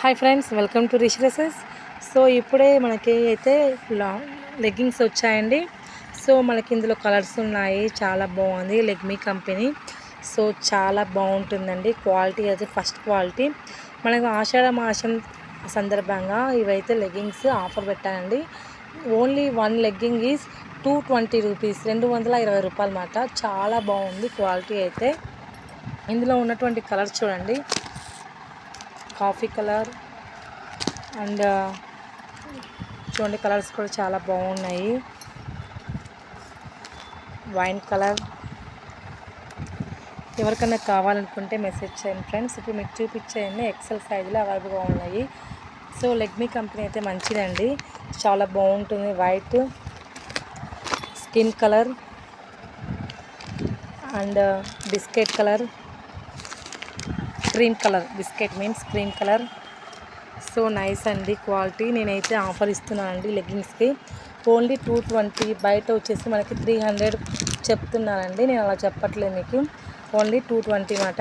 Hi friends, welcome to Rish dresses. So ఇప్పుడే మనకి అయితే లెగ్గింగ్స్ వచ్చాయండి. సో మనకి ఇందులో కలర్స్ ఉన్నాయి. చాలా బాగుంది లెగ్మీ కంపెనీ. సో చాలా బాగుంటుందండి. క్వాలిటీ అయితే ఫస్ట్ క్వాలిటీ. మనకు ఆషాఢ మాసం సందర్భంగా ఇవైతే లెగ్గింగ్స్ ఆఫర్ పెట్టానండి. Only one legging is 220 rupees, 220 రూపాయలు మాట. చాలా బాగుంది క్వాలిటీ అయితే. ఇందులో ఉన్నటువంటి కలర్స్ చూడండి, కాఫీ కలర్ అండ్ చూడండి, కలర్స్ కూడా చాలా బాగున్నాయి. Wine colour. ఎవరికైనా కావాలనుకుంటే మెసేజ్ చేయండి ఫ్రెండ్స్. ఇప్పుడు మీకు చూపించేయండి, ఎక్సెల్ సైజులో అవైలబుల్గా ఉన్నాయి. సో లెగ్మీ కంపెనీ అయితే మంచిదండి, చాలా బాగుంటుంది. White, skin colour and biscuit colour, cream colour. Biscuit means cream colour. So nice అండి క్వాలిటీ. నేనైతే ఆఫర్ ఇస్తున్నానండి లెగ్గింగ్స్కి. ఓన్లీ 220. బయట వచ్చేసి మనకి 300 చెప్తున్నానండి. నేను అలా చెప్పట్లేదు మీకు. ఓన్లీ 220 మాట.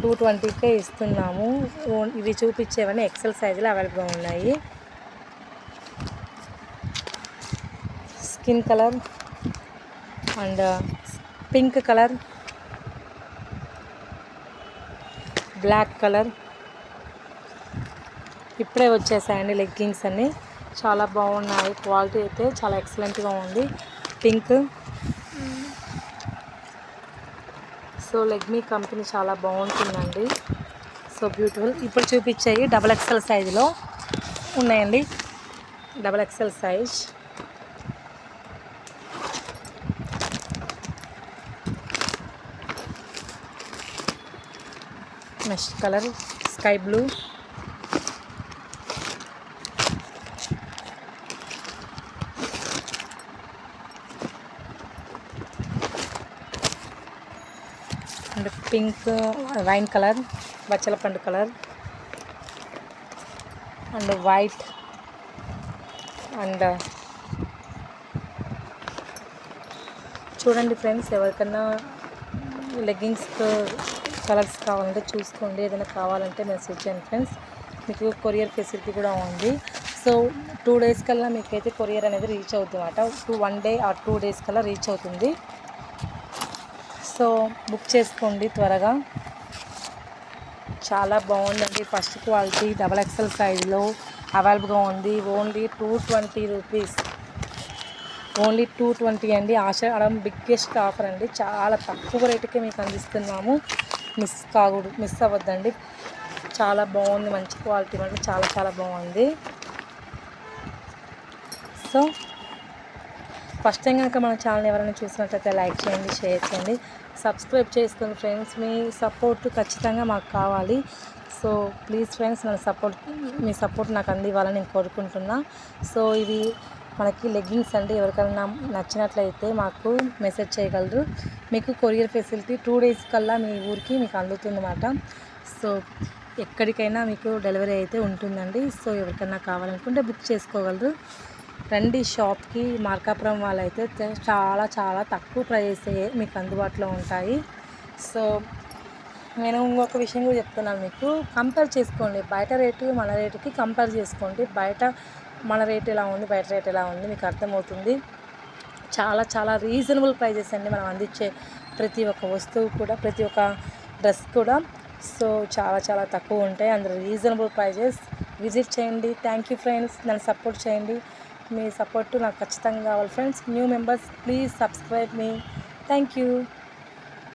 220కే ఇస్తున్నాము. ఇవి చూపించేవన్నీ ఎక్సెల్ సైజులో అవైలబుల్గా ఉన్నాయి. Skin colour and pink colour, black colour. ఇప్పుడే వచ్చేసాయండి లెగ్గింగ్స్ అన్నీ. చాలా బాగున్నాయి. క్వాలిటీ అయితే చాలా ఎక్సలెంట్గా ఉంది. పింక్. సో లెగ్మీ కంపెనీ చాలా బాగుంటుందండి. So beautiful. ఇప్పుడు చూపించాయి XXL సైజులో ఉన్నాయండి. XXL size. Next colour sky blue, and pink, wine colour, బచ్చల పండు కలర్ అండ్ వైట్ అండ్ చూడండి ఫ్రెండ్స్, ఎవరికన్నా లెగ్గింగ్స్ కలర్స్ కావాలంటే చూసుకోండి. ఏదైనా కావాలంటే మెసేజ్ చేయండి ఫ్రెండ్స్. మీకు కొరియర్ ఫెసిలిటీ కూడా ఉంది. సో 2 days కల్లా మీకైతే కొరియర్ అనేది రీచ్ అవుతుంది అన్నమాట. 1 day ఆర్ 2 days కల్లా రీచ్ అవుతుంది. సో బుక్ చేసుకోండి త్వరగా. చాలా బాగుందండి. ఫస్ట్ క్వాలిటీ XXL సైజులో అవైలబుల్గా ఉంది. Only 220 rupees. ఓన్లీ 220 అండి. ఆషాఢం బిగ్గెస్ట్ ఆఫర్ అండి. చాలా తక్కువ రేటుకే మీకు అందిస్తున్నాము. మిస్ అవ్వద్దండి. చాలా బాగుంది, మంచి క్వాలిటీ అంటే చాలా చాలా బాగుంది. సో ఫస్ట్ టైం కనుక మన ఛానల్ ఎవరైనా చూసినట్లయితే లైక్ చేయండి, షేర్ చేయండి, సబ్స్క్రైబ్ చేసుకోండి ఫ్రెండ్స్. మీ సపోర్ట్ ఖచ్చితంగా మాకు కావాలి. So please friends, me support నాకు అందివ్వాలని నేను కోరుకుంటున్నా. సో ఇవి మనకి లెగ్గింగ్స్ అండి. ఎవరికైనా నచ్చినట్లయితే మాకు మెసేజ్ చేయగలరు. మీకు కొరియర్ ఫెసిలిటీ 2 days కల్లా మీ ఊరికి మీకు అందుతుందన్నమాట. సో ఎక్కడికైనా మీకు డెలివరీ అయితే ఉంటుందండి. సో ఎవరికైనా కావాలనుకుంటే బుక్ చేసుకోగలరు. రండి షాప్కి. మార్కాపురం వాళ్ళైతే చాలా చాలా తక్కువ ప్రైస్ మీకు అందుబాటులో ఉంటాయి. సో నేను ఇంకొక విషయం కూడా చెప్తున్నాను మీకు. కంపేర్ చేసుకోండి, బయట రేటు మన రేటుకి కంపేర్ చేసుకోండి. బయట మన రేట్ ఎలా ఉంది, బయట రేట్ ఎలా ఉంది మీకు అర్థమవుతుంది. చాలా చాలా రీజనబుల్ ప్రైజెస్ అండి మనం అందించే ప్రతి ఒక్క వస్తువు కూడా, ప్రతి ఒక్క డ్రెస్ కూడా. సో చాలా చాలా తక్కువ ఉంటాయి, అందులో రీజనబుల్ ప్రైజెస్. విజిట్ చేయండి. Thank you friends. నన్ను సపోర్ట్ చేయండి. మీ సపోర్టు నాకు ఖచ్చితంగా కావాలి friends. New members please subscribe me. Thank you.